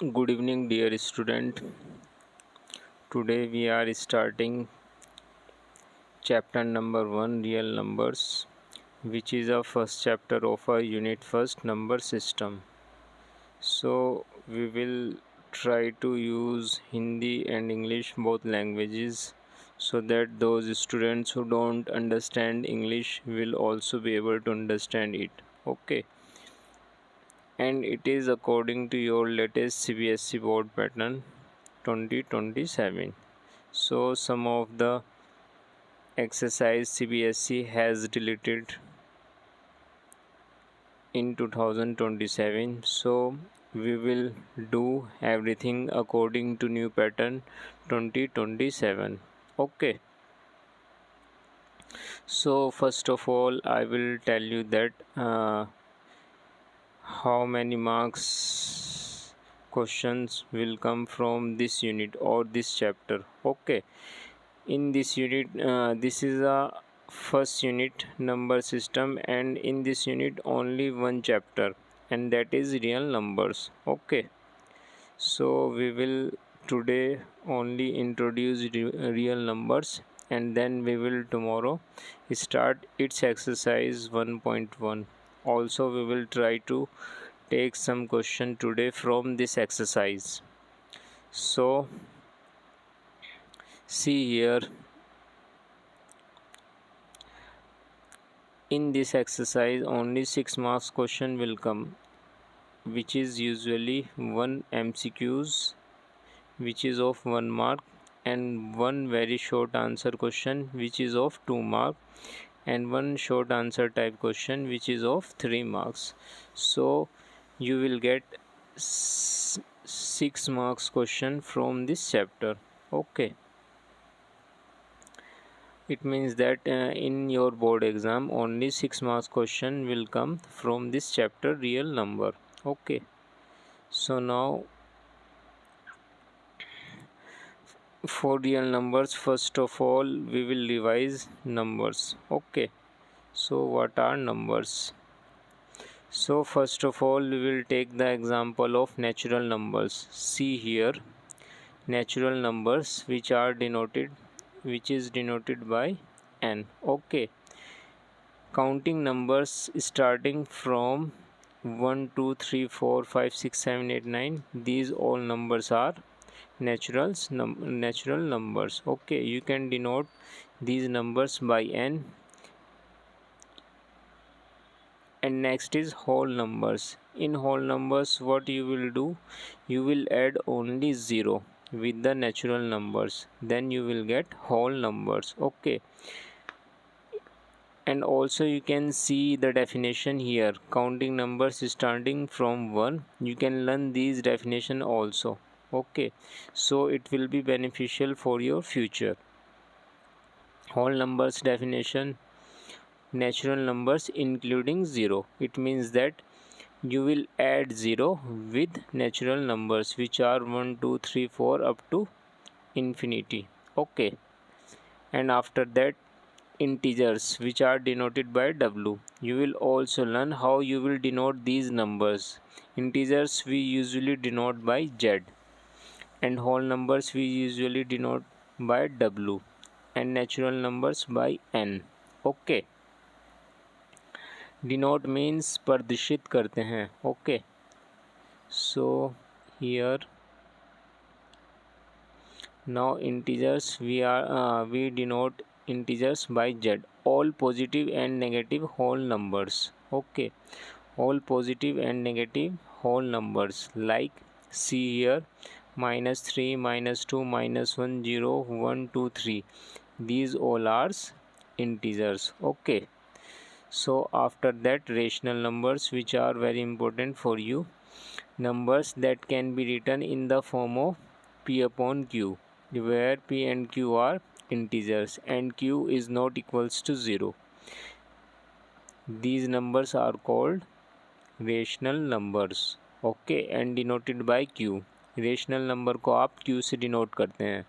Good evening, dear student. Today we are starting chapter number 1, Real Numbers, which is a first chapter of our unit first number system. So we will try to use Hindi and English both languages so that those students who don't understand English will also be able to understand it. Okay. And it is according to your latest CBSE board pattern 2027. So some of the exercise CBSE has deleted in 2027. So we will do everything according to new pattern 2027. Okay. So first of all, I will tell you that how many marks questions will come from this unit or this chapter. Okay. In this unit, this is a first unit number system, and in this unit only one chapter, and that is real numbers. Okay, so we will today only introduce real numbers, and then we will tomorrow start its exercise 1.1. Also we will try to take some question today from this exercise. So see here, in this exercise only 6 marks question will come, which is usually one MCQs, which is of 1 mark, and one very short answer question which is of 2 mark, and one short answer type question which is of 3 marks. So you will get 6 marks question from this chapter. Okay, it means that in your board exam only 6 marks question will come from this chapter real number. Okay, so now for real numbers, first of all we will revise numbers. Okay, so what are numbers? So first of all we will take the example of natural numbers. See here, natural numbers which is denoted by n. Okay, counting numbers starting from 1 2 3 4 5 6 7 8 9, these all numbers are natural numbers. Okay, you can denote these numbers by n. And next is whole numbers. In whole numbers, what you will do, you will add only 0 with the natural numbers, then you will get whole numbers. Okay, and also you can see the definition here, counting numbers starting from 1. You can learn these definition also. Okay, so it will be beneficial for your future. Whole numbers definition: natural numbers including 0. It means that you will add 0 with natural numbers which are 1 2 3 4 up to infinity. Okay, and after that integers which are denoted by W. You will also learn how you will denote these numbers. Integers we usually denote by Z, and whole numbers we usually denote by W, and natural numbers by N. Okay, denote means प्रदर्शित करते हैं. Okay, so here now integers we denote integers by Z, all positive and negative whole numbers. Okay, all positive and negative whole numbers, like see here, -3 -2 -1 0 1 2 3, these all are integers. Okay, so after that rational numbers, which are very important for you, numbers that can be written in the form of p upon q, where p and q are integers and q is not equals to 0. These numbers are called rational numbers. Okay, and denoted by q. Rational number को आप q से denote करते हैं.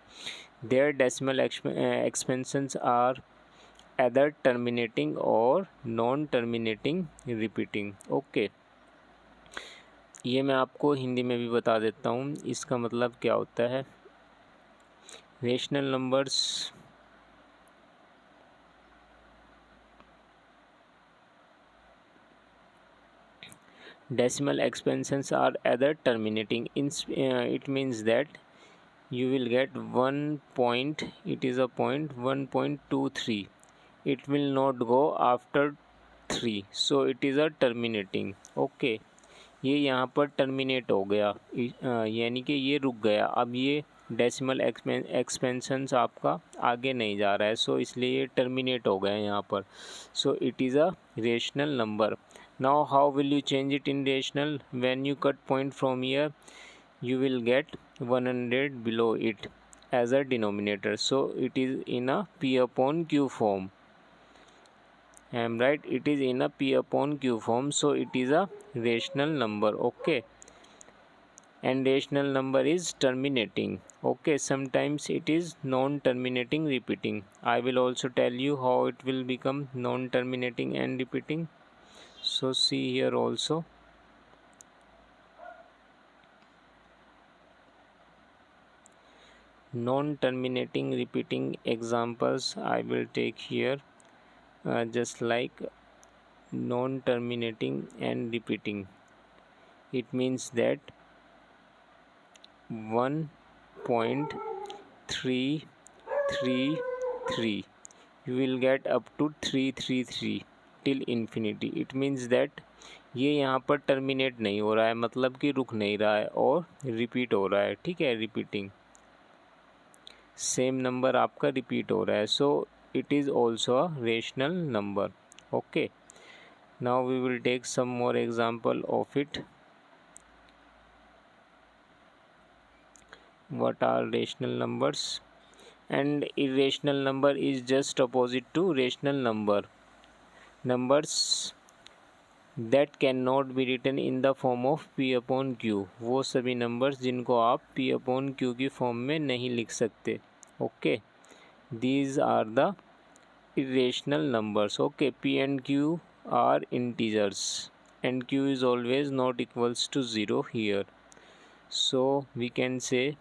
Their decimal expansions are either terminating or non-terminating repeating. Okay, ये मैं आपको हिंदी में भी बता देता हूँ इसका मतलब क्या होता है। Rational numbers decimal expansions are either terminating in it means that you will get 1 point, it is a point 1.23, it will not go after 3, so it is a terminating। okay, ये यहाँ पर टर्मिनेट हो गया, यानी कि ये रुक गया। अब ये डेसिमल एक्सपेंशंस आपका आगे नहीं जा रहा है, सो इसलिए ये टर्मिनेट हो गया यहाँ पर। सो it is a rational number. Now how will you change it in rational? When you cut point from here you will get 100 below it as a denominator, so it is in a p upon q form. I am right, it is in a p upon q form, so it is a rational number। okay, and rational number is terminating। okay, sometimes it is non terminating repeating। I will also tell you how it will become non terminating and repeating, so see here also। Non-terminating repeating examples I will take here, just like non-terminating and repeating, it means that 1.333 you will get up to 333 till infinity। it means that ये यहाँ पर terminate नहीं हो रहा है, मतलब कि रुक नहीं रहा है और रिपीट हो रहा है। ठीक है, रिपीटिंग, सेम नंबर आपका रिपीट हो रहा है, so it is also a rational number. Okay, now we will take some more example of it. what are rational numbers? And irrational number is just opposite to rational number। numbers that cannot be written in the form of p upon q, वो सभी numbers जिनको आप p upon q की form में नहीं लिख सकते। Okay, these are the irrational numbers। okay, p and q are integers and q is always not equals to 0 here, so we can say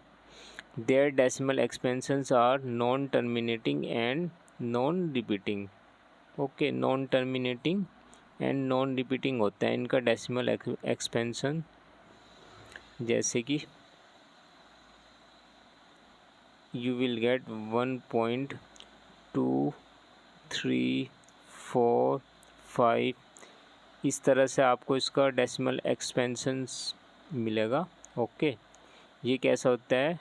their decimal expansions are non-terminating and non-repeating। okay, non-terminating and non-repeating होता है इनका decimal expansion, जैसे कि you will get 1.2345, इस तरह से आपको इसका डेसिमल एक्सपेंशंस मिलेगा। ओके, ये कैसा होता है?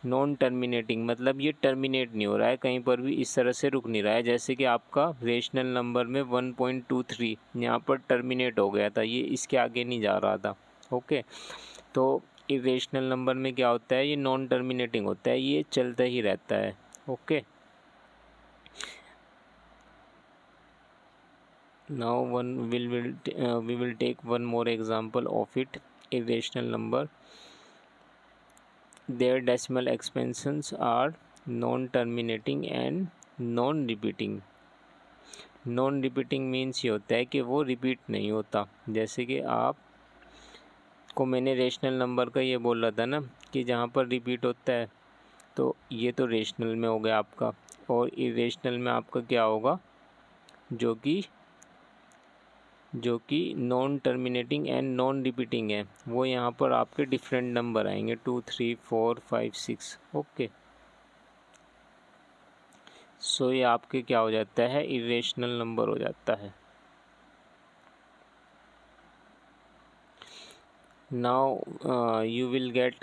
नॉन टर्मिनेटिंग, मतलब ये टर्मिनेट नहीं हो रहा है कहीं पर भी, इस तरह से रुक नहीं रहा है। जैसे कि आपका रेशनल नंबर में 1.23 यहाँ पर टर्मिनेट हो गया था, ये इसके आगे नहीं जा रहा था। ओके, तो इरेशनल नंबर में क्या होता है? ये नॉन टर्मिनेटिंग होता है, ये चलता ही रहता है। Okay, now we will take one more example of it। irrational number, their decimal expansions are non-terminating and non-repeating। non-repeating means ये होता है कि वो रिपीट नहीं होता। जैसे कि आप को मैंने रेशनल नंबर का ये बोल रहा था ना कि जहाँ पर रिपीट होता है, तो ये तो रेशनल में हो गया आपका, और इरेशनल में आपका क्या होगा? जो कि non terminating and non repeating है, वो यहाँ पर आपके डिफरेंट नंबर आएंगे 2 3 4 5 6। ओके, सो ये आपके क्या हो जाता है? इरेशनल नंबर हो जाता है। Now you will get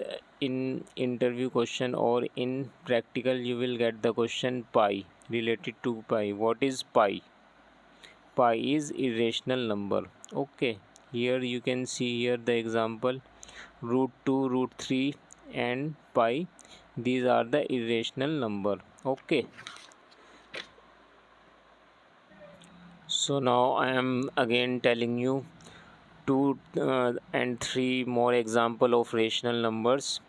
in interview question or in practical you will get the question pi, related to pi। what is pi? Pi is irrational number। okay, here you can see here the example √2, √3 and pi, these are the irrational number। okay, so now I am again telling you 2 and 3 more example of rational numbers,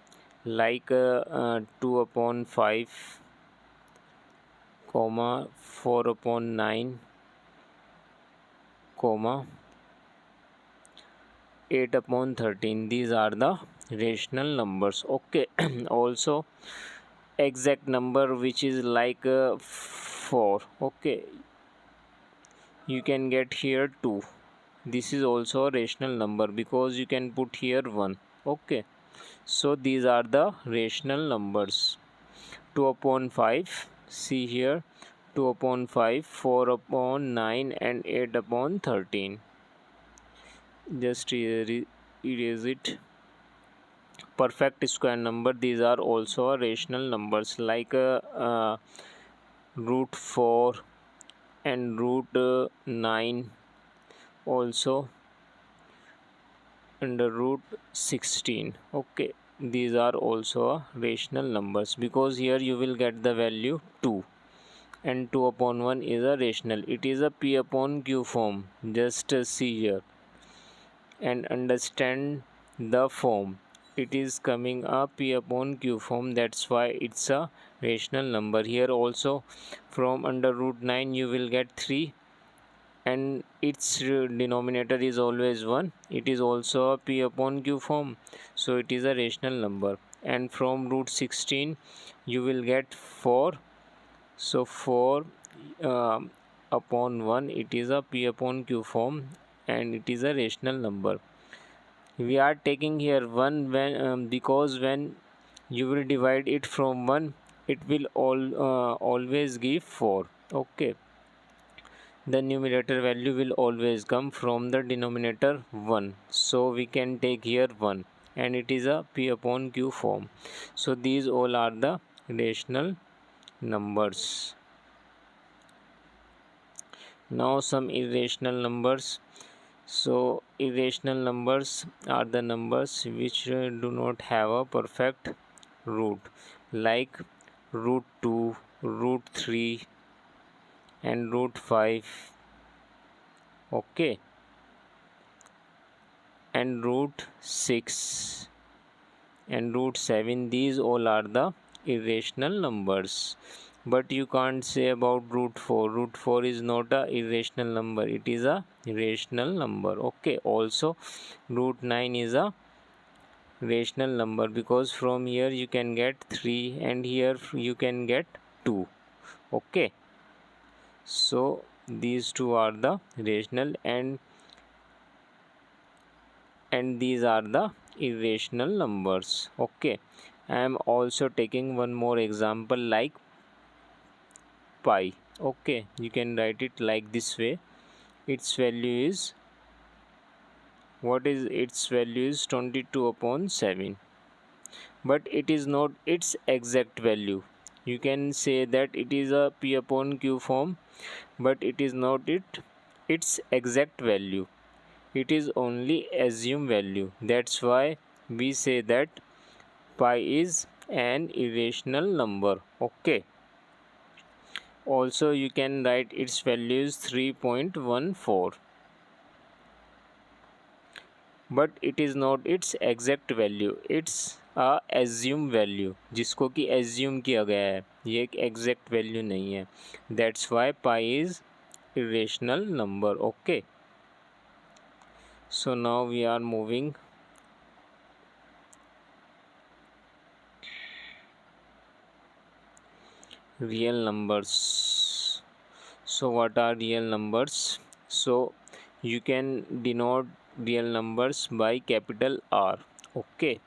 like 2 upon 5, 4 upon 9, 8 upon 13. These are the rational numbers. Okay. Also exact number which is like 4. Okay, you can get here 2. This is also a rational number because you can put here 1. Okay, so these are the rational numbers. 2 upon 5, see here, 2 upon 5, 4 upon 9 and 8 upon 13. Just erase it. Perfect square number, these are also rational numbers like root 4 and root 9, also under root 16. Okay, these are also rational numbers because here you will get the value 2, and 2 upon 1 is a rational. It is a p upon q form. Just see here and understand the form. It is coming a p upon q form, that's why it's a rational number. Here also from under root 9 you will get 3, and its denominator is always 1. It is also a p upon q form, so it is a rational number. And from root 16 you will get 4, so 4 upon 1, it is a p upon q form and it is a rational number. We are taking here 1 when because when you will divide it from 1, it will always give 4. Okay, the numerator value will always come from the denominator 1, so we can take here 1 and it is a p upon q form. So these all are the rational numbers. Now some irrational numbers. So irrational numbers are the numbers which do not have a perfect root, like root 2, root 3 and root 5. Okay, and root 6 and root 7. These all are the irrational numbers. But you can't say about root 4. Root 4 is not a irrational number, it is a rational number. Okay, also root 9 is a rational number because from here you can get 3 and here you can get 2. Okay, so these two are the rational and these are the irrational numbers. Okay, I am also taking one more example like pi. Okay, you can write it like this way. Its value is, what is its value is 22 upon 7, but it is not its exact value. You can say that it is a p upon q form, but it is not its exact value. It is only assumed value. That's why we say that pi is an irrational number. Okay, also you can write its value is 3.14, but it is not its exact value. It's a assumed value, जिसको कि assume किया गया है, ये एक exact value नहीं है. That's why pi is irrational number. Okay, so now we are moving real numbers. So what are real numbers? So you can denote real numbers by capital R. Okay,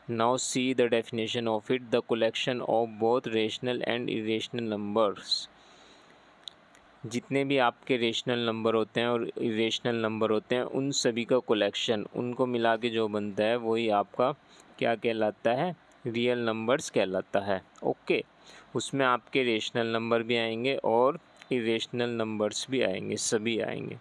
now see the definition of it. The collection of both rational and irrational numbers. जितने भी आपके rational number होते हैं और irrational number होते हैं, उन सभी का कलेक्शन, उनको मिला के जो बनता है वही आपका क्या कहलाता है, रियल नंबर्स कहलाता है. ओके, उसमें आपके रेशनल नंबर भी आएंगे और इरेशनल नंबर्स भी आएंगे, सभी आएंगे.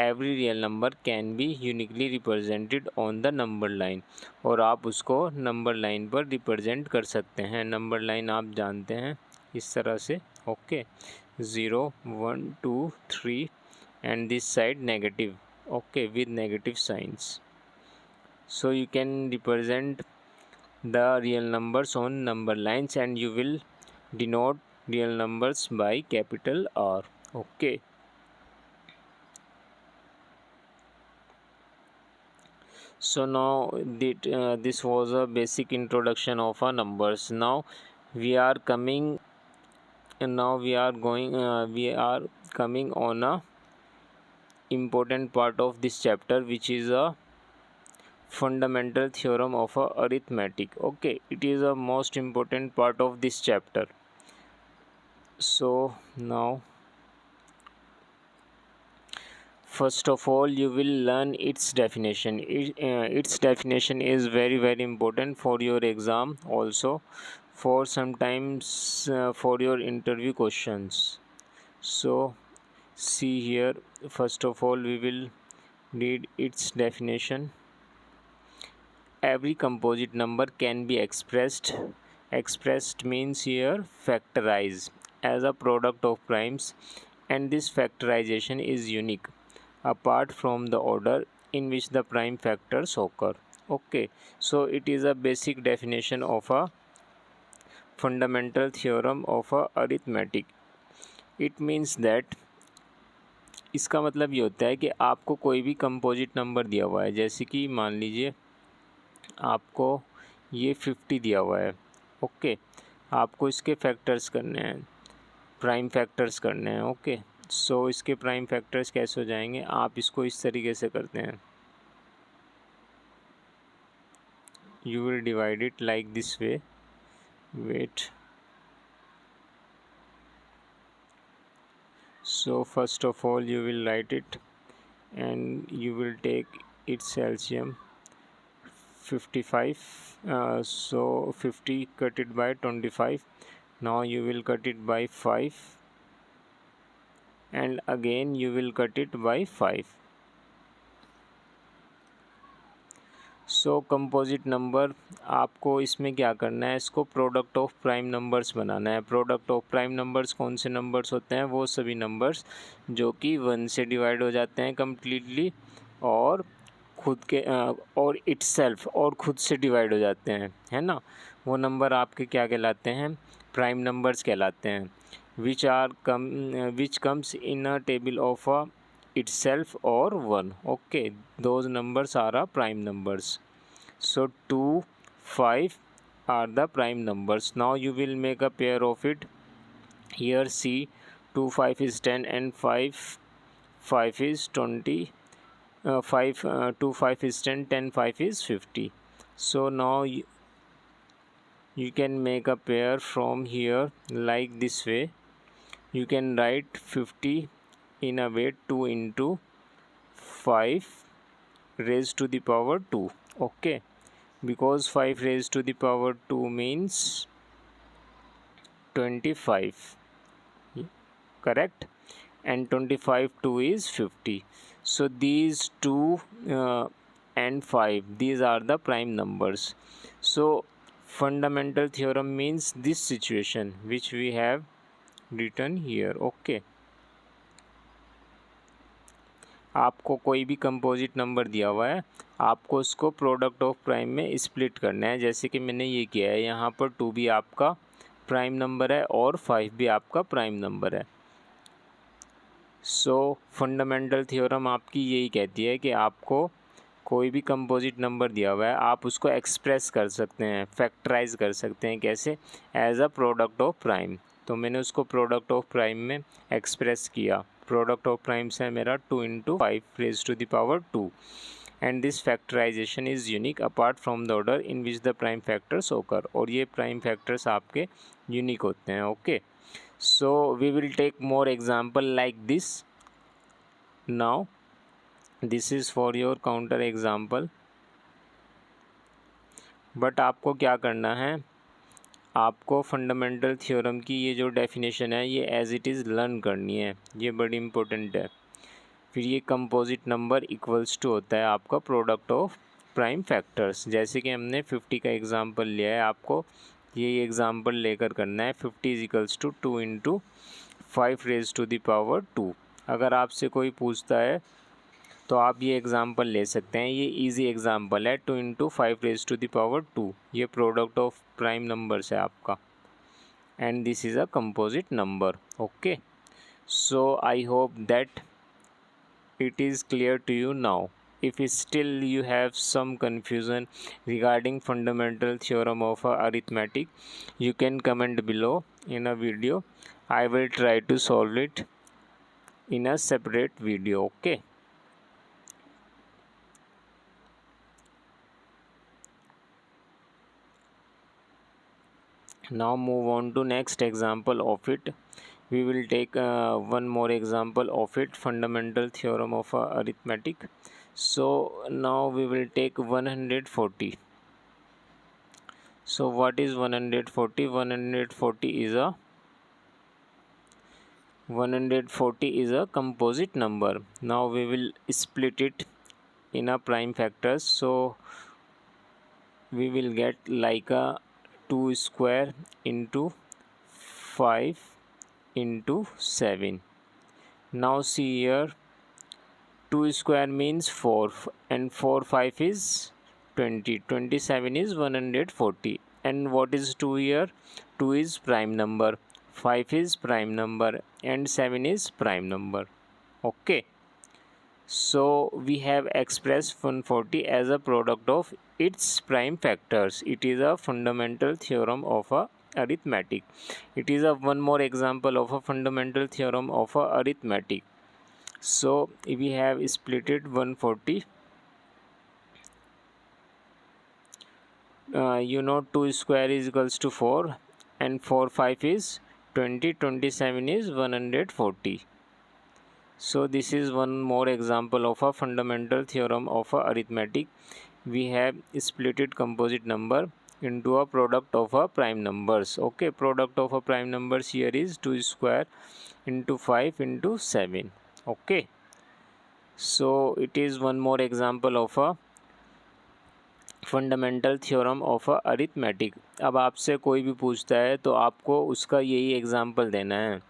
Every real number can be uniquely represented on the number line, और आप उसको नंबर लाइन पर रिप्रेजेंट कर सकते हैं. नंबर लाइन आप जानते हैं इस तरह से. Okay, 0 1 2 3 and this side negative. Okay, with negative signs. So you can represent the real numbers on number lines and you will denote real numbers by capital R. Okay, So now this was a basic introduction of our numbers. Now we are coming we are coming on a important part of this chapter, which is a fundamental theorem of arithmetic. Okay, it is a most important part of this chapter. So now first of all you will learn its definition. Its definition is very important for your exam, also for sometimes for your interview questions. So see here, first of all we will read its definition. Every composite number can be expressed means here factorized as a product of primes, and this factorization is unique apart from the order in which the prime factors occur. Okay, so it is a basic definition of a fundamental theorem of arithmetic. It means that इसका मतलब ये होता है कि आपको कोई भी composite number दिया हुआ है, जैसे कि मान लीजिए आपको ये 50 दिया हुआ है। ओके, आपको इसके फैक्टर्स करने हैं, प्राइम फैक्टर्स करने हैं। ओके, सो इसके प्राइम फैक्टर्स कैसे हो जाएंगे, आप इसको इस तरीके से करते हैं, you will divide it like this way, wait. So first of all you will write it and you will take its LCM 55. So 50 cut it by 25. Now you will cut it by 5 and again you will cut it by 5. So composite number आपको इसमें क्या करना है, इसको product of prime numbers बनाना है। Product of prime numbers कौन से numbers होते हैं, वो सभी नंबर्स जो कि 1 से डिवाइड हो जाते हैं कम्प्लीटली और खुद के और इटसेल्फ और खुद से डिवाइड हो जाते हैं, है ना। वो नंबर आपके क्या कहलाते हैं, प्राइम नंबर्स कहलाते हैं। Which comes in a table of itself or 1. Okay, those numbers are prime numbers. So 2, 5 are the prime numbers. Now you will make a pair of it. Here see, 2 5 is 10 and 5 5 is 20. 2 5 is 10, 10 5 is 50. So now you can make a pair from here like this way. You can write 50 in a way 2 into 5 raised to the power 2. Okay, because 5 raised to the power 2 means 25, correct, and 25 2 is 50. So these 2 and 5, these are the prime numbers. So fundamental theorem means this situation which we have written here. Okay, आपको कोई भी composite number दिया हुआ है, आपको उसको product of prime में split करना है, जैसे कि मैंने ये किया है। यहाँ पर 2 भी आपका प्राइम नंबर है और 5 भी आपका प्राइम नंबर है। सो फंडामेंटल थ्योरम आपकी यही कहती है कि आपको कोई भी कंपोजिट नंबर दिया हुआ है, आप उसको एक्सप्रेस कर सकते हैं, फैक्टराइज कर सकते हैं। कैसे, as a product of prime. तो मैंने उसको प्रोडक्ट ऑफ प्राइम में एक्सप्रेस किया। प्रोडक्ट ऑफ प्राइम्स है मेरा 2 into 5 raised to the power 2, and this factorization is unique apart from the order in which the prime factors occur. और ये prime factors आपके यूनिक होते हैं। Okay, so we will take more example like this. Now this is for your counter example, but आपको क्या करना है, आपको फंडामेंटल थ्योरम की ये जो डेफिनेशन है ये एज इट इज़ लर्न करनी है, ये बड़ी इंपॉर्टेंट है। फिर ये कंपोजिट नंबर इक्वल्स टू होता है आपका प्रोडक्ट ऑफ प्राइम फैक्टर्स। जैसे कि हमने 50 का एग्जांपल लिया है, आपको ये एग्जांपल लेकर करना है। 50 is equals to 2 into 5 raised to the power 2। अगर आपसे कोई पूछता है तो आप ये एग्जांपल ले सकते हैं, ये इजी एग्जांपल है। 2 into 5 raised to the power 2, ये प्रोडक्ट ऑफ प्राइम नंबर्स है आपका, and this is a composite number. Okay, so I hope that it is clear to you now. if still you have some confusion regarding fundamental theorem of arithmetic, you can comment below in a video. I will try to solve it in a separate video. Okay. Now move on to next example of it. We will take one more example of it, fundamental theorem of arithmetic. So now we will take 140. So what is 140? 140 is a composite number. Now we will split it in a prime factors. So we will get like a 2 square into 5 into 7. Now see here, 2 square means 4 and 4 5 is 20. 27 is 140. And what is 2 here? 2 is prime number, 5 is prime number, and 7 is prime number. Okay. So we have expressed 140 as a product of its prime factors. It is a fundamental theorem of a arithmetic. It is a one more example of a fundamental theorem of a arithmetic. So we have split it 140. 2 square is equals to 4 and 4 5 is 20. 27 is 140. So this is one more example of a fundamental theorem of a arithmetic. We have splitted composite number into a product of a prime numbers. Okay, product of a prime numbers here is 2 square into 5 into 7. Okay, so it is one more example of a fundamental theorem of arithmetic. अब आपसे कोई भी पूछता है तो आपको उसका यही एग्जांपल देना है.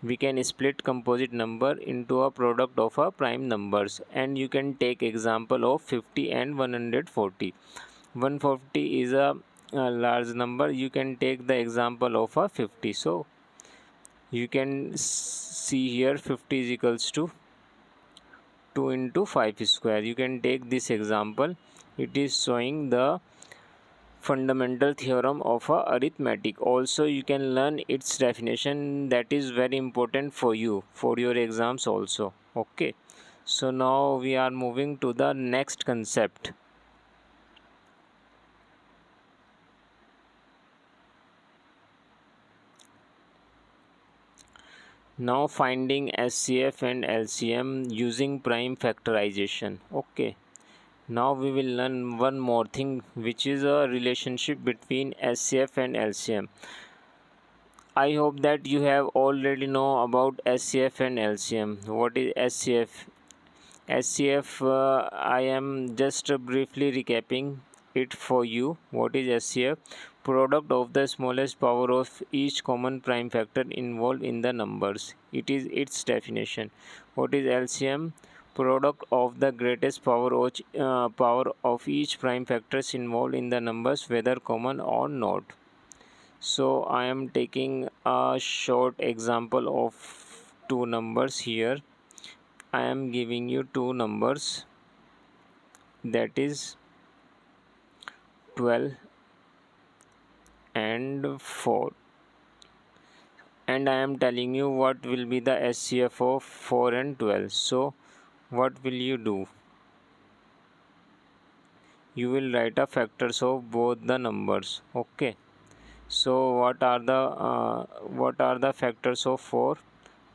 We can split composite number into a product of a prime numbers, and you can take example of 50 and 140. 140 is a large number. You can take the example of a 50. So you can see here 50 is equals to 2 into 5 square. You can take this example. It is showing the fundamental theorem of arithmetic. Also you can learn its definition, that is very important for you for your exams also. Okay, so now we are moving to the next concept. Now finding SCF and LCM using prime factorization. Okay, now we will learn one more thing, which is a relationship between SCF and LCM. I hope that you have already know about SCF and LCM. What is SCF? SCF, I am just briefly recapping it for you. What is SCF? Product of the smallest power of each common prime factor involved in the numbers. It is its definition. What is LCM? Product of the greatest power of each prime factors involved in the numbers, whether common or not. So I am taking a short example of two numbers here. I am giving you two numbers, that is 12 and 4, and I am telling you what will be the SCF of 4 and 12. So what will you do? You will write a factors of both the numbers. Okay, so what are the factors of 4?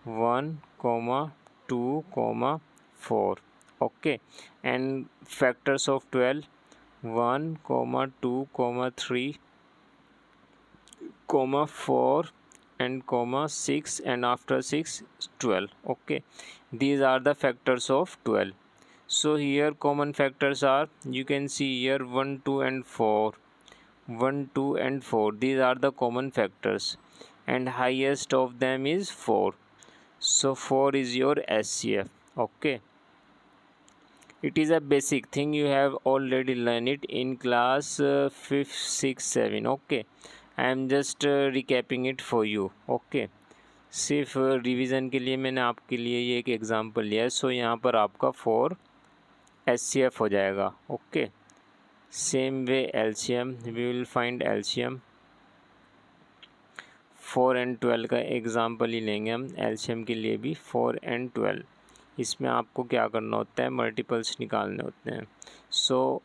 1 comma 2 comma 4. Okay, and factors of 12? 1 comma 2 comma 3 comma 4 and comma 6, and after 6 12. Okay, these are the factors of 12. So here common factors are, you can see here 1 2 and 4. 1 2 and 4, these are the common factors, and highest of them is 4. So 4 is your SCF. Okay, it is a basic thing, you have already learned it in class 5th 6th 7. Okay, I am just recapping it for you. Okay, सिर्फ revision के लिए मैंने आपके लिए ये एक example लिया है. सो यहाँ पर आपका 4 HCF हो जाएगा। Okay, same way LCM, we will find LCM। 4 and 12 का एग्जाम्पल ही लेंगे हम LCM के लिए भी। 4 and 12, इसमें आपको क्या करना होता है, मल्टीपल्स निकालने होते हैं। So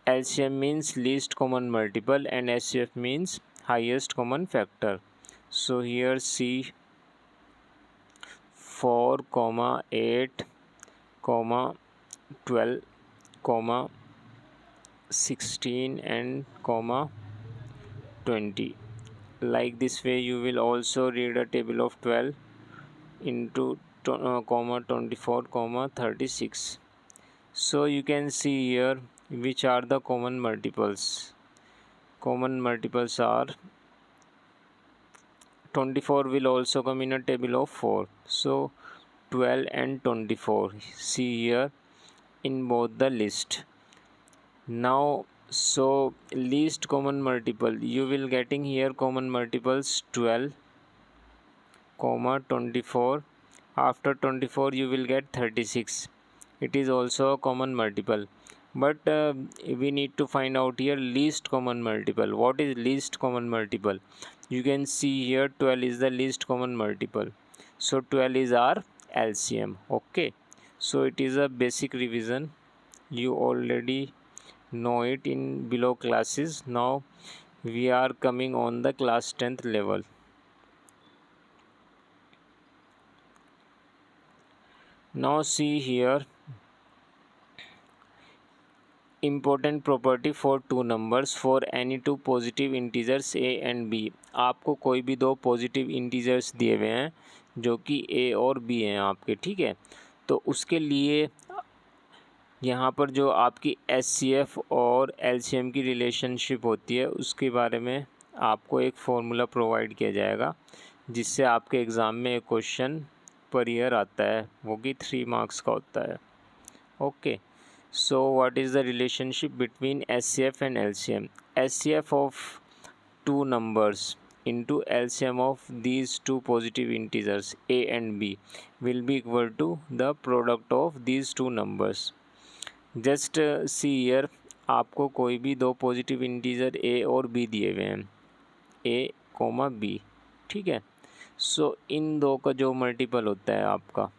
LCM means least common multiple and HCF means highest common factor. So here see 4, 8, 12, 16 and 20. Like this way you will also read a table of 12 into 24, 36. So you can see here which are the common multiples. Common multiples are 24 will also come in a table of 4. So 12 and 24, see here in both the list. Now so least common multiple, you will getting here common multiples 12, 24. After 24 you will get 36. It is also a common multiple, but we need to find out here least common multiple. What is least common multiple? You can see here 12 is the least common multiple, so 12 is our LCM. Okay, so it is a basic revision, you already know it in below classes. Now we are coming on the class 10th level. Now see here important property for two numbers for any two positive integers a and b. आपको कोई भी दो positive integers दिए हुए हैं जो कि a और b हैं आपके, ठीक है। तो उसके लिए यहाँ पर जो आपकी HCF और LCM की रिलेशनशिप होती है उसके बारे में आपको एक फॉर्मूला प्रोवाइड किया जाएगा, जिससे आपके एग्ज़ाम में एक क्वेश्चन पर ईयर आता है, वो कि 3 मार्क्स का होता है। Okay, so what is the relationship between HCF and LCM? HCF of two numbers into LCM of these two positive integers a and b will be equal to the product of these two numbers. Just see year, आपको कोई भी दो positive integer a और B दिए हुए हैं, ए coma B, ठीक है। सो इन दो का जो मल्टीपल होता है आपका,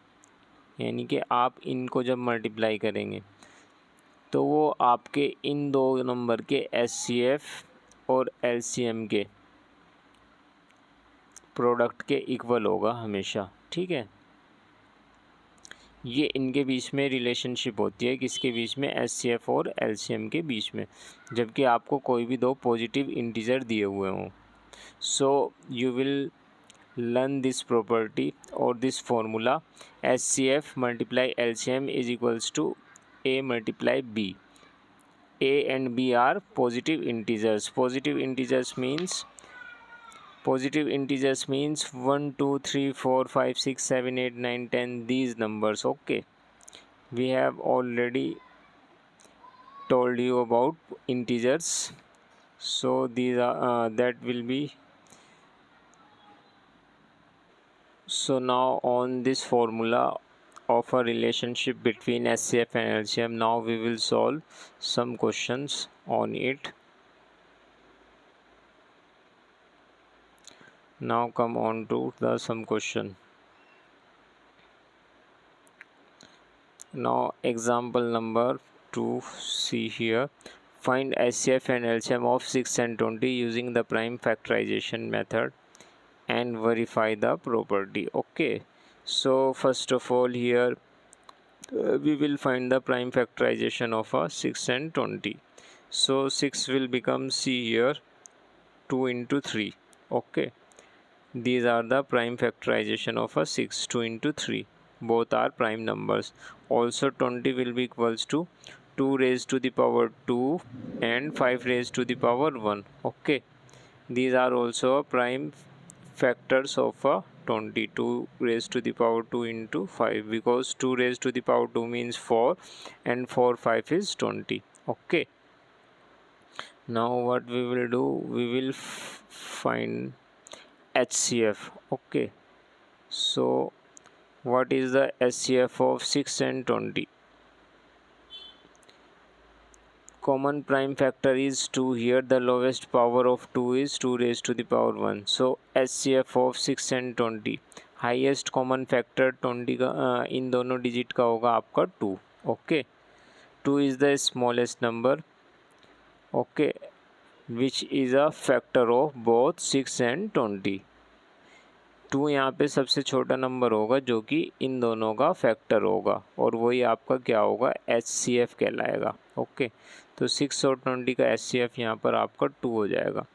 यानी कि आप इनको जब मल्टीप्लाई करेंगे तो वो आपके इन दो नंबर के HCF और LCM के प्रोडक्ट के इक्वल होगा हमेशा, ठीक है। ये इनके बीच में रिलेशनशिप होती है, किसके बीच में, HCF और LCM के बीच में, जबकि आपको कोई भी दो पॉजिटिव इंटीजर दिए हुए हों। So you will learn this property और this formula, HCF multiply LCM is equals to A multiply B. A and B are positive integers. Positive integers means 1, 2, 3, 4, 5, 6, 7, 8, 9, 10, these numbers. Okay, we have already told you about integers, so these are that will be. So now on this formula of a relationship between HCF and LCM, now we will solve some questions on it. Now come on to the some question. Now example number 2, see here, find HCF and LCM of 6 and 20 using the prime factorization method and verify the property. Okay, so first of all here we will find the prime factorization of a 6 and 20. So 6 will become, see here, 2 into 3. Okay, these are the prime factorization of a 6, 2 into 3, both are prime numbers. Also 20 will be equals to 2 raised to the power 2 and 5 raised to the power 1. Okay, these are also prime factors of a 20, 2 raised to the power 2 into 5, because 2 raised to the power 2 means 4 and 4 5 is 20. Okay, now what we will do, we will find HCF. Okay, so what is the HCF of 6 and 20? common prime factor is 2 here. The lowest power of 2 is 2 raised to the power 1. So HCF of 6 and 20, highest common factor 20 का इन दोनों digit का होगा आपका 2. Okay, 2 is the smallest number. Okay, which is a factor of both 6 and 20. 2 यहाँ पे सबसे छोटा number होगा जो कि इन दोनों का फैक्टर होगा, और वही आपका क्या होगा, HCF कहलाएगा. ओके, तो 6 और 20 का HCF यहाँ पर आपका 2 हो जाएगा.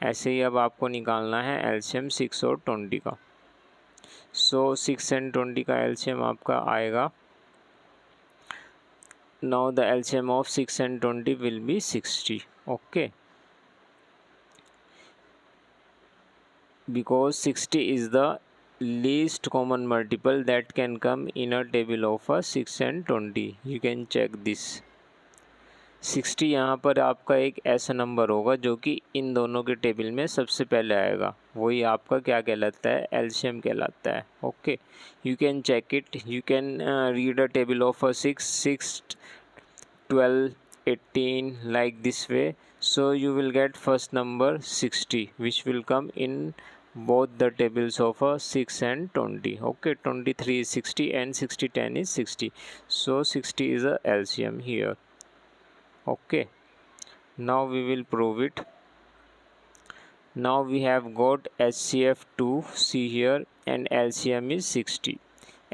ऐसे ही अब आपको निकालना है LCM 6 और 20 का. सो 6 एंड 20 का LCM आपका आएगा. Now the LCM of 6 and 20 will be 60. Okay, because 60 is the least common multiple that can come in a table of a 6 and 20. You can check this. 60 यहाँ पर आपका एक ऐसा नंबर होगा जो कि इन दोनों के टेबल में सबसे पहले आएगा, वही आपका क्या कहलाता है, LCM कहलाता है. Okay, you can check it. You can read a table of a 6, 12, 18 like this way. So you will get first number 60, which will come in both the tables of 6 and 20. Okay, 23 is 60 and 60 10 is 60. So 60 is a LCM here. Okay, now we will prove it. Now we have got HCF 2, see here, and LCM is 60.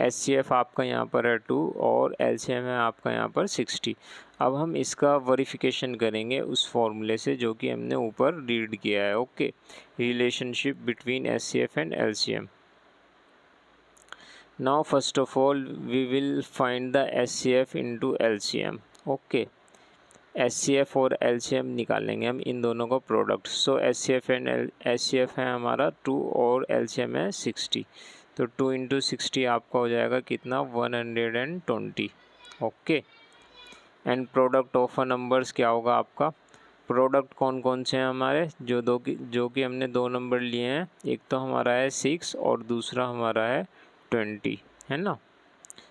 HCF आपका यहाँ पर है 2 और LCM है आपका यहाँ पर 60. अब हम इसका वेरिफिकेशन करेंगे उस फॉर्मूले से जो कि हमने ऊपर रीड किया है. Okay, relationship between HCF and LCM. Now first of all we will find the HCF into LCM. Okay, HCF और LCM निकालेंगे हम इन दोनों का प्रोडक्ट. सो HCF है हमारा 2 और LCM है 60. तो 2 इंटू 60 आपका हो जाएगा कितना, 120. Okay, and product of numbers क्या होगा आपका, प्रोडक्ट कौन कौन से हैं हमारे, जो कि हमने 2 नंबर लिए हैं. एक तो हमारा है 6 और दूसरा हमारा है 20, है ना.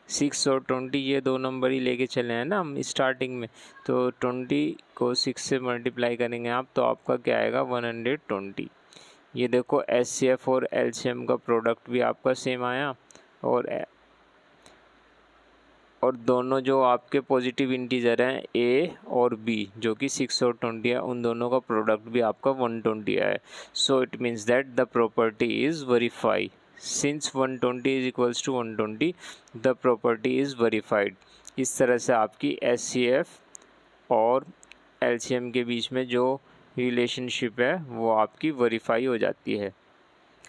6 और 20 ये 2 नंबर ही लेके चले हैं ना हम स्टार्टिंग में. तो 20 को 6 से मल्टीप्लाई करेंगे आप, तो आपका क्या आएगा, 120. ये देखो HCF और LCM का प्रोडक्ट भी आपका सेम आया, और दोनों जो आपके पॉजिटिव इंटीजर हैं A और B जो कि 6 और 20 है, उन दोनों का प्रोडक्ट भी आपका 120 है. So it means that the property is verify. Since 120 is equals to 120, the property is verified. इस तरह से आपकी HCF और LCM के बीच में जो रिलेशनशिप है वो आपकी वेरीफाई हो जाती है.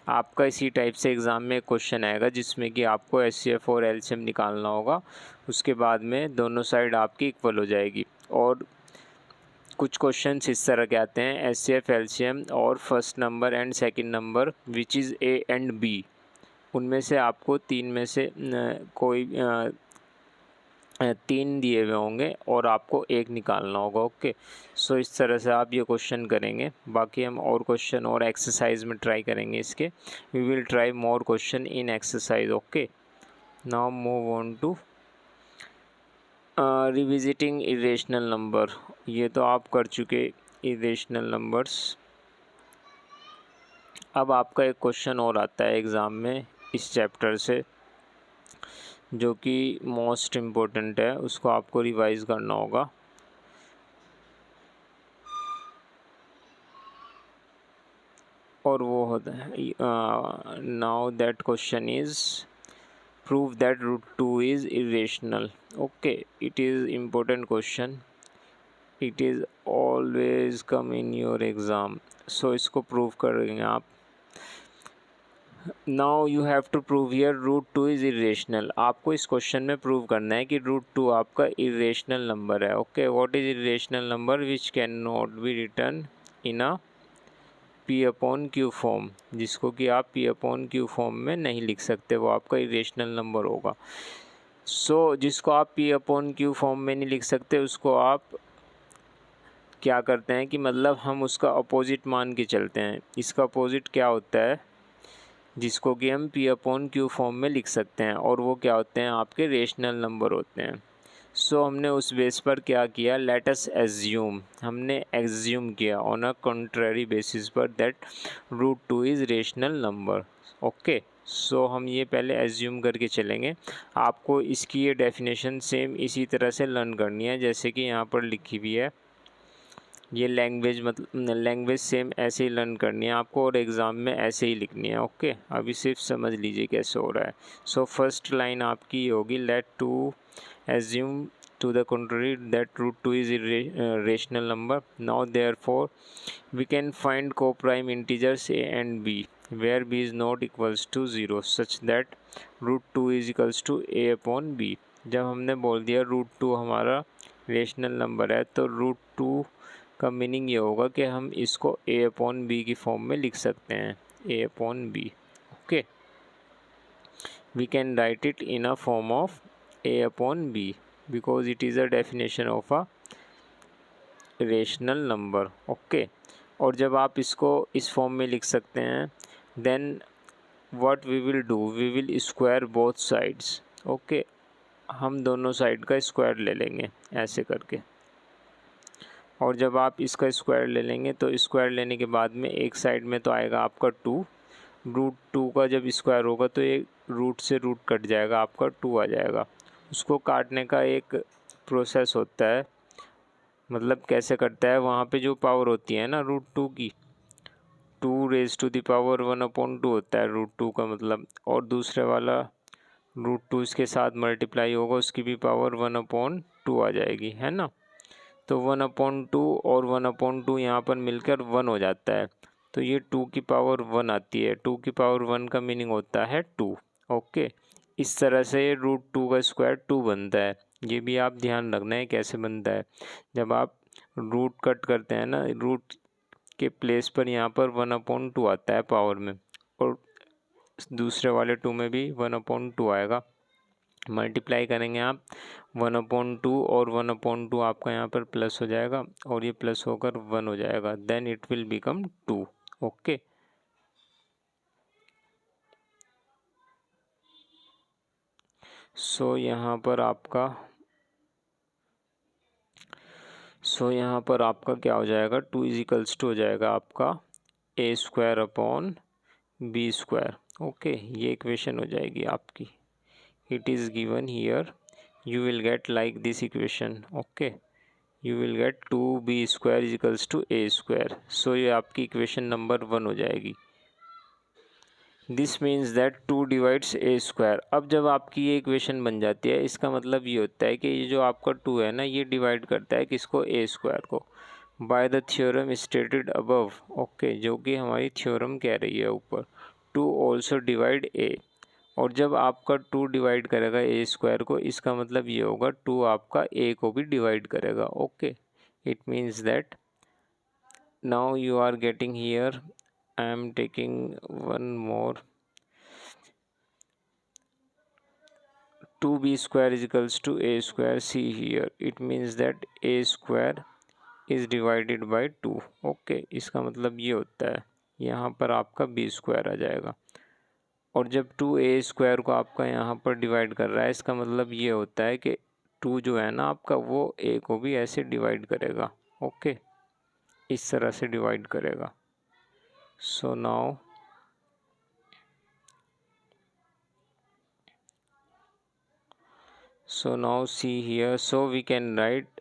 आपका इसी टाइप से एग्ज़ाम में क्वेश्चन आएगा जिसमें कि आपको HCF और LCM निकालना होगा. उसके बाद में दोनों साइड आपकी इक्वल हो जाएगी. और कुछ क्वेश्चंस इस तरह के आते हैं, HCF LCM और first number and second number which is A and B, उनमें से आपको 3 में से कोई 3 दिए हुए होंगे और आपको 1 निकालना होगा. ओके, सो इस तरह से आप ये क्वेश्चन करेंगे. बाकी हम और क्वेश्चन और एक्सरसाइज में ट्राई करेंगे इसके. We will try more question in exercise. Okay, now move on to revisiting irrational number. ये तो आप कर चुके इरेशनल नंबर्स. अब आपका एक क्वेश्चन और आता है एग्ज़ाम में इस चैप्टर से जो कि मोस्ट इम्पोर्टेंट है, उसको आपको रिवाइज करना होगा. और वो होता है now that question is prove that √2 is irrational. Okay, it is important question. It is always come in your exam. So इसको प्रूव करेंगे आप. Now you have to prove here √2 is irrational. आपको इस क्वेश्चन में prove करना है कि √2 आपका इरेशनल नंबर है. Okay, what is irrational number which can not be return in a P/Q form, जिसको कि आप P/Q फॉर्म में नहीं लिख सकते, वो आपका इरेशनल नंबर होगा. सो जिसको आप P/Q फॉर्म में नहीं लिख सकते उसको आप क्या करते हैं कि मतलब हम उसका अपोजिट मान के चलते हैं. इसका अपोजिट क्या होता है जिसको कि हम P/Q फॉर्म में लिख सकते हैं, और वो क्या होते हैं, आपके रेशनल नंबर होते हैं. सो हमने उस बेस पर क्या किया, लेट अस एज्यूम, हमने एज्यूम किया ऑन अ कंट्रेरी बेसिस पर that root two is rational number. Okay, so हम ये पहले एज्यूम करके चलेंगे। आपको इसकी ये डेफिनेशन सेम इसी तरह से लर्न करनी है जैसे कि यहाँ पर लिखी हुई है। ये लैंग्वेज मतलब लैंग्वेज सेम ऐसे ही लर्न करनी है आपको और एग्ज़ाम में ऐसे ही लिखनी है। ओके, अभी सिर्फ समझ लीजिए कैसे हो रहा है। सो फर्स्ट लाइन आपकी ये होगी, let to assume to the contrary that root 2 is rational number. Now therefore we can find co-prime integers a and b where b is not equals to 0 such that root 2 is equals to a upon b। जब हमने बोल दिया root 2 हमारा rational number है तो root 2 का meaning ये होगा कि हम इसको a अपॉन b की फॉर्म में लिख सकते हैं, a upon b। Okay, we can write it in a form of a upon b because it is a definition of a rational number। Okay, और जब आप इसको इस फॉर्म में लिख सकते हैं then what we will do, we will square both sides। Okay, हम दोनों साइड का स्क्वायर ले लेंगे ऐसे करके, और जब आप इसका स्क्वायर ले लेंगे तो स्क्वायर लेने के बाद में एक साइड में तो आएगा आपका 2, रूट 2 का जब स्क्वायर होगा तो ये रूट से रूट कट जाएगा, आपका 2 आ जाएगा। उसको काटने का एक प्रोसेस होता है, मतलब कैसे कटता है, वहाँ पे जो पावर होती है ना रूट 2 की, 2 रेज टू द पावर 1/2 होता है रूट 2 का मतलब, और दूसरे वाला रूट 2 इसके साथ मल्टीप्लाई होगा उसकी भी पावर 1/2 आ जाएगी, है ना। तो 1/2 और 1/2 यहाँ पर मिलकर 1 हो जाता है, तो ये 2 की पावर 1 आती है। 2 की पावर 1 का मीनिंग होता है 2। ओके, इस तरह से रूट 2 का स्क्वायर 2 बनता है। ये भी आप ध्यान रखना है कैसे बनता है। जब आप रूट कट करते हैं ना, रूट के प्लेस पर यहाँ पर 1/2 आता है पावर में, और दूसरे वाले 2 में भी 1/2 आएगा। मल्टीप्लाई करेंगे आप 1/2 और 1/2 आपका यहाँ पर प्लस हो जाएगा और ये प्लस होकर 1 हो जाएगा, then it will become 2। Okay, so यहाँ पर आपका क्या हो जाएगा, 2 इज इक्वल्स टू हो जाएगा आपका a square upon b square. Okay, ये इक्वेशन हो जाएगी आपकी। It is given here, you will get like this equation। okay, you will get 2b square is equals to a square। so ये आपकी equation number 1 हो जाएगी। This means that 2 divides A square. अब जब आपकी ये इक्वेशन बन जाती है इसका मतलब ये होता है कि ये जो आपका 2 है ना, ये डिवाइड करता है किसको, ए स्क्वायर को, by the theorem stated above. Okay, जो कि हमारी थ्योरम कह रही है ऊपर, 2 ऑल्सो डिवाइड ए। और जब आपका 2 डिवाइड करेगा ए स्क्वायर को, इसका मतलब ये होगा 2 आपका ए को भी डिवाइड करेगा। Okay, it means that now you are getting here, I am taking one more, 2b square is equals to a square। see here, it means that a square is divided by 2। Okay, इसका मतलब ये होता है यहाँ पर आपका b square आ जाएगा, और जब 2a स्क्वायर को आपका यहाँ पर डिवाइड कर रहा है इसका मतलब ये होता है कि 2 जो है ना आपका वो a को भी ऐसे डिवाइड करेगा। ओके, इस तरह से डिवाइड करेगा। So now see here, so we can write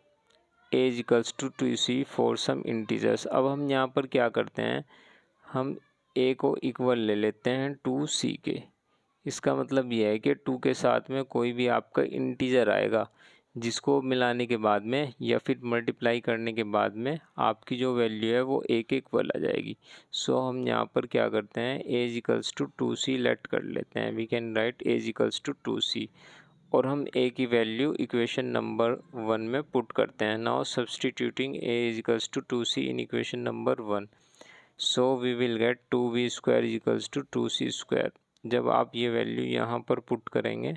a is equals to 2c for some integers. अब हम यहाँ पर क्या करते हैं, हम a को इक्वल ले लेते हैं 2c के। इसका मतलब यह है कि 2 के साथ में कोई भी आपका इंटीजर आएगा जिसको मिलाने के बाद में या फिर मल्टीप्लाई करने के बाद में आपकी जो वैल्यू है वो a के इक्वल आ जाएगी। सो हम यहाँ पर क्या करते हैं, a is equals to 2c let कर लेते हैं। We can write a is equals to 2c, और हम a की वैल्यू इक्वेशन नंबर 1 में पुट करते हैं। Now substituting a is equals to 2c in equation number 1, so we will get 2b square is equals to 2c square. जब आप ये value यहाँ पर पुट करेंगे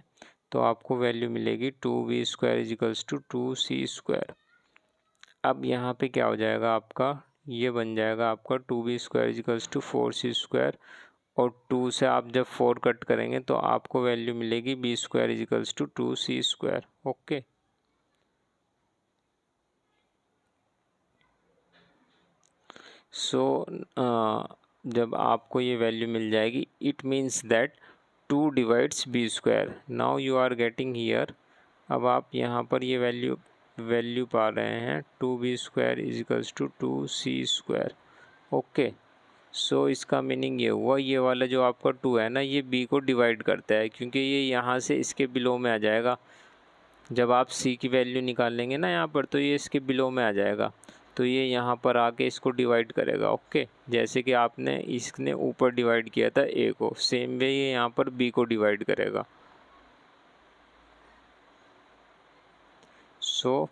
तो आपको वैल्यू मिलेगी 2b square is equals to 2c square. अब यहाँ पे क्या हो जाएगा आपका, ये बन जाएगा आपका 2b square is equals to 4c square, और 2 से आप जब 4 कट करेंगे तो आपको वैल्यू मिलेगी b square is equals to 2c square. Okay, so जब आपको ये वैल्यू मिल जाएगी, it means that 2 divides b square. Now you are getting here, अब आप यहाँ पर ये वैल्यू पा रहे हैं 2b² is equals to 2c²। Okay, so इसका मीनिंग ये हुआ, ये वाला जो आपका 2 है ना, ये b को डिवाइड करता है, क्योंकि ये यहाँ से इसके बिलो में आ जाएगा। जब आप c की वैल्यू निकाल लेंगे ना यहाँ पर, तो ये इसके बिलो में आ जाएगा, तो ये यहाँ पर आके इसको डिवाइड करेगा। ओके, जैसे कि आपने इसने ऊपर डिवाइड किया था a को, सेम वे ये यहाँ पर b को डिवाइड करेगा। So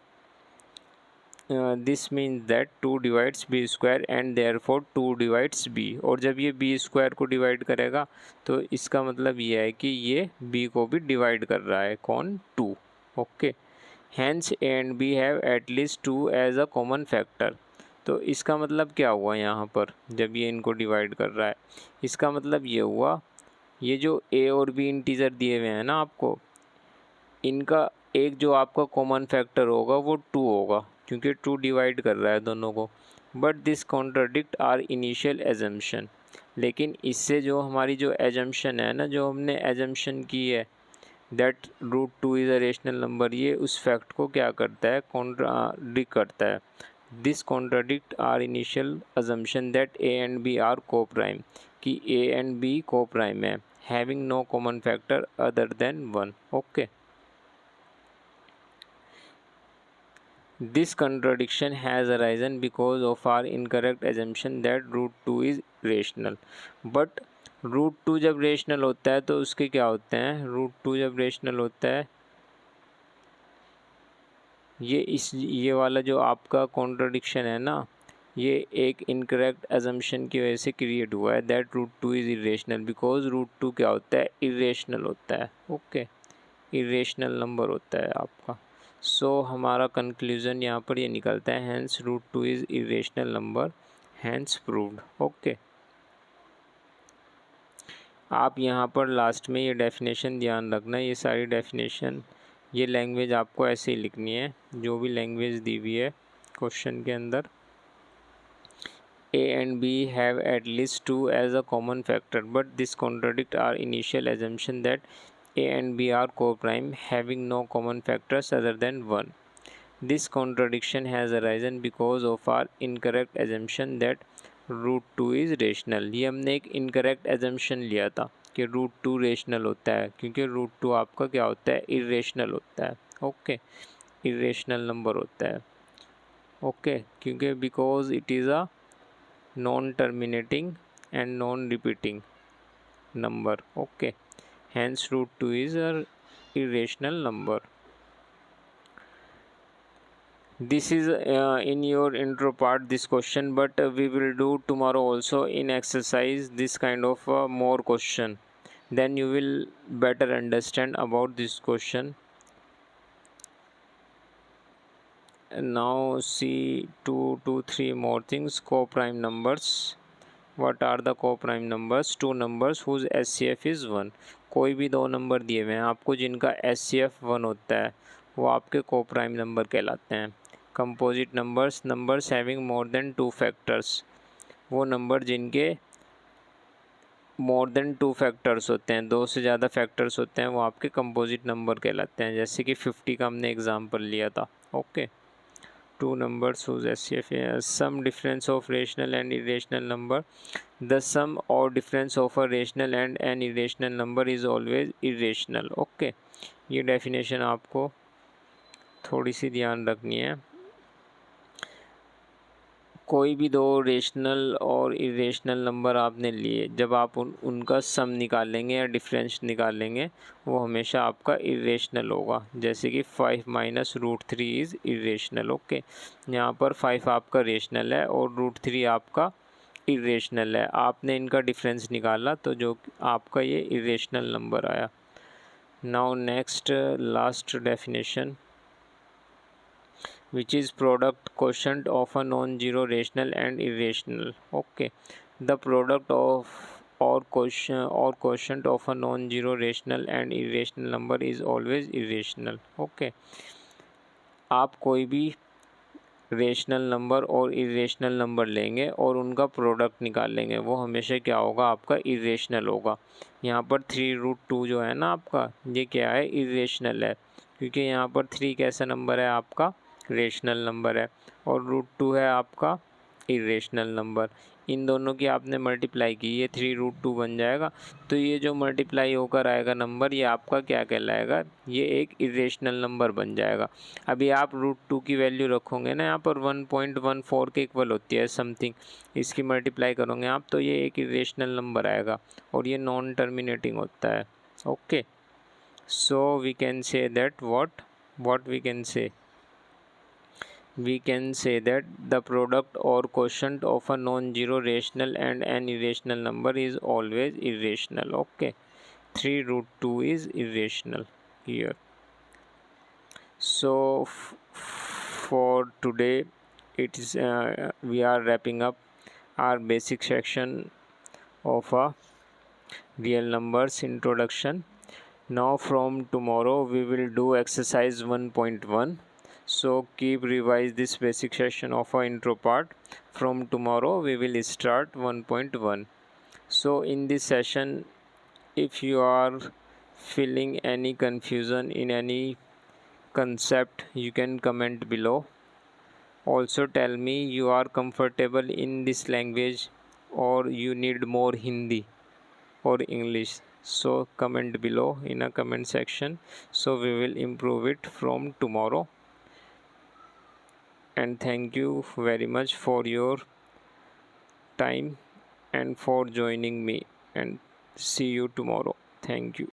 this means that 2 divides b² and therefore 2 divides b। और जब ये b² को डिवाइड करेगा तो इसका मतलब ये है कि ये b को भी डिवाइड कर रहा है। कौन? 2। Okay, hence a and b have at least 2 as a common factor. तो इसका मतलब क्या हुआ यहाँ पर, जब ये इनको डिवाइड कर रहा है, इसका मतलब ये हुआ, ये जो a और b इंटीजर दिए हुए हैं ना आपको, इनका एक जो आपका कॉमन फैक्टर होगा वो 2 होगा, क्योंकि 2 डिवाइड कर रहा है दोनों को। But this contradict our initial assumption. लेकिन इससे जो हमारी जो एजम्पशन है ना, जो हमने एजम्पशन की है that √2 is a rational number, ये उस फैक्ट को क्या करता है? कॉन्ट्राडिक्ट करता है। This contradict our initial assumption that a and b are coprime, कि a and b coprime है, having no common factor other than 1। ओके, this contradiction has arisen because of our incorrect assumption that √2 is rational। but √2 जब rational होता है तो उसके क्या होते हैं? √2 जब रेशनल होता है, ये वाला जो आपका कॉन्ट्रडिक्शन है ना, ये एक इनकरेक्ट अजम्पशन की वजह से क्रिएट हुआ है, दैट √2 इज़ इरेशनल, बिकॉज √2 क्या होता है? इरेशनल होता है। ओके, इरेशनल नंबर होता है आपका। सो हमारा कंक्लूज़न यहाँ पर ये निकलता है, hence √2 is irrational number, hence proved. Okay, आप यहाँ पर लास्ट में ये डेफिनेशन ध्यान रखना, ये सारी डेफिनेशन, ये लैंग्वेज आपको ऐसे ही लिखनी है, जो भी लैंग्वेज दी हुई है क्वेश्चन के अंदर। A and B have at least 2 as a common factor, but this contradict our initial assumption that A and B are co-prime, having no common factors other than 1। This contradiction has arisen because of our incorrect assumption that √2 is rational। ये हमने एक incorrect assumption लिया था कि √2 rational होता है, क्योंकि √2 आपका क्या होता है? इरेशनल होता है। ओके, इरेशनल नंबर होता है। ओके, क्योंकि because it is a non terminating and non repeating number. Okay, hence √2 is a irrational number। This is in your intro part, this question, but we will do tomorrow also in exercise this kind of more question, then you will better understand about this question। Now see 2 to 3 more things, co-prime numbers। What are the co-prime numbers? Two numbers whose SCF is 1। कोई भी दो number दिए हुए हैं आपको जिनका SCF 1 होता है, वो आपके co-prime नंबर कहलाते हैं। Composite numbers, numbers having more than 2 factors, वो नंबर जिनके मोर देन 2 फैक्टर्स होते हैं, 2 से ज़्यादा फैक्टर्स होते हैं, वो आपके कंपोजिट नंबर कहलाते हैं। जैसे कि 50 का हमने एग्जाम्पल लिया था। Okay, two numbers whose SCF is sum difference of rational and irrational number। The sum or difference of a rational and an irrational number is always irrational। Okay, ये definition आपको थोड़ी सी ध्यान रखनी है। कोई भी दो रेशनल और इरेशनल नंबर आपने लिए, जब आप उनका सम निकालेंगे या डिफरेंस निकालेंगे, वो हमेशा आपका इरेशनल होगा। जैसे कि 5 माइनस √3 इज़ इरेशनल। ओके, यहाँ पर 5 आपका रेशनल है और √3 आपका इरेशनल है। आपने इनका डिफरेंस निकाला तो जो आपका ये इरेशनल नंबर आया। Now next last definition, which is product quotient of a non-zero rational and irrational। okay, the product of or quotient of a non-zero rational and irrational number is always irrational। okay, आप कोई भी rational number और irrational number लेंगे और उनका product निकाल लेंगे, वो हमेशा क्या होगा, आपका इरेशनल होगा। यहाँ पर 3√2 जो है ना आपका, ये क्या है, इरेशनल है, क्योंकि यहाँ पर 3 कैसा नंबर है आपका, रेशनल नंबर है, और √2 है आपका इरेशनल नंबर। इन दोनों की आपने मल्टीप्लाई की, ये 3√2 बन जाएगा। तो ये जो मल्टीप्लाई होकर आएगा नंबर, ये आपका क्या कहलाएगा, ये एक इरेशनल नंबर बन जाएगा। अभी आप √2 की वैल्यू रखोगे ना यहाँ पर 1.14 के इक्वल होती है समथिंग, इसकी मल्टीप्लाई करोगे आप तो ये एक इरेशनल नंबर आएगा और ये नॉन टर्मिनेटिंग होता है। Okay, so we can say that what we can say, we can say that the product or quotient of a non-zero rational and an irrational number is always irrational. Okay, 3√2 is irrational here. So for today it is we are wrapping up our basic section of a real numbers introduction. Now from tomorrow we will do exercise 1.1. So keep revise this basic section of our intro part. From tomorrow we will start 1.1. So in this session, if you are feeling any confusion in any concept, you can comment below. Also tell me you are comfortable in this language or you need more Hindi or English. So comment below in a comment section, so we will improve it from tomorrow. And thank you very much for your time and for joining me, and see you tomorrow. Thank you.